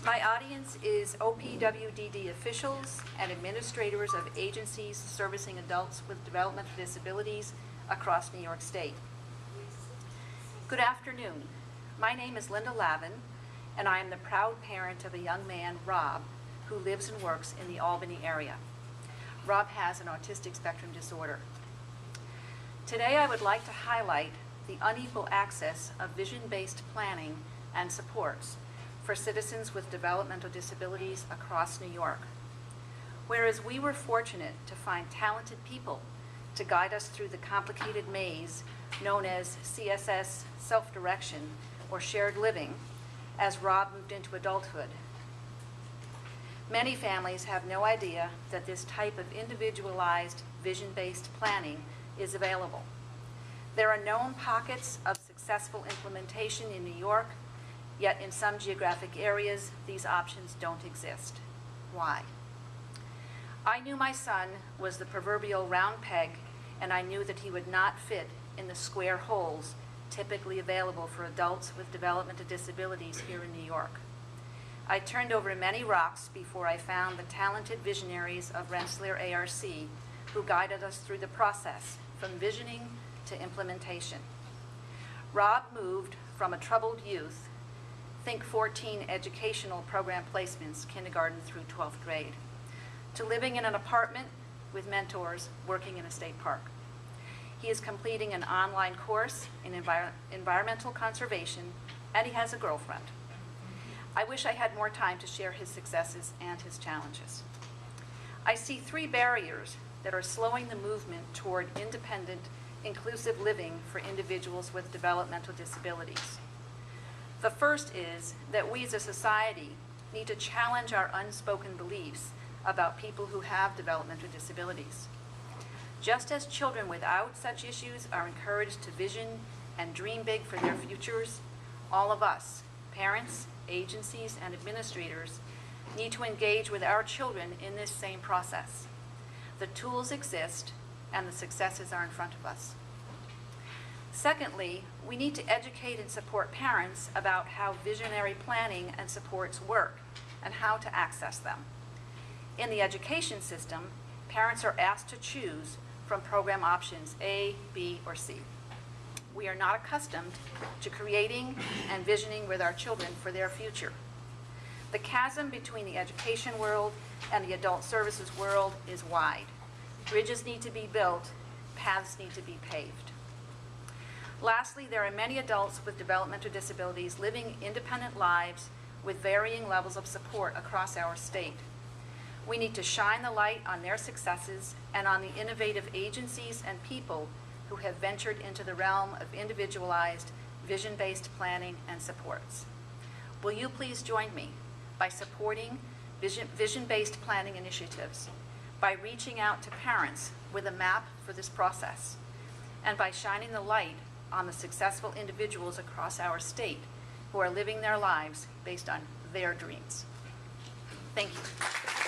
My audience is OPWDD officials and administrators of agencies servicing adults with developmental disabilities across New York State. Good afternoon. My name is Linda Lavin, and I am the proud parent of a young man, Rob, who lives and works in the Albany area. Rob has an autistic spectrum disorder. Today I would like to highlight the unequal access of vision-based planning and supports for citizens with developmental disabilities across New York. Whereas we were fortunate to find talented people to guide us through the complicated maze known as CSS self-direction or shared living as Rob moved into adulthood. Many families have no idea that this type of individualized vision-based planning is available. There are known pockets of successful implementation in New York, yet in some geographic areas, these options don't exist. Why? I knew my son was the proverbial round peg, and I knew that he would not fit in the square holes typically available for adults with developmental disabilities here in New York. I turned over many rocks before I found the talented visionaries of Rensselaer ARC who guided us through the process from visioning to implementation. Rob moved from a troubled youth, think 14 educational program placements, kindergarten through 12th grade, to living in an apartment with mentors working in a state park. He is completing an online course in environmental conservation, and he has a girlfriend. I wish I had more time to share his successes and his challenges. I see three barriers that are slowing the movement toward independent, inclusive living for individuals with developmental disabilities. The first is that we as a society need to challenge our unspoken beliefs about people who have developmental disabilities. Just as children without such issues are encouraged to vision and dream big for their futures, all of us, parents, agencies, and administrators, need to engage with our children in this same process. The tools exist, and the successes are in front of us. Secondly, we need to educate and support parents about how visionary planning and supports work and how to access them. In the education system, parents are asked to choose from program options A, B, or C. We are not accustomed to creating and visioning with our children for their future. The chasm between the education world and the adult services world is wide. Bridges need to be built, paths need to be paved. Lastly, there are many adults with developmental disabilities living independent lives with varying levels of support across our state. We need to shine the light on their successes and on the innovative agencies and people who have ventured into the realm of individualized, vision-based planning and supports. Will you please join me by supporting vision-based planning initiatives, by reaching out to parents with a map for this process, and by shining the light on the successful individuals across our state who are living their lives based on their dreams. Thank you.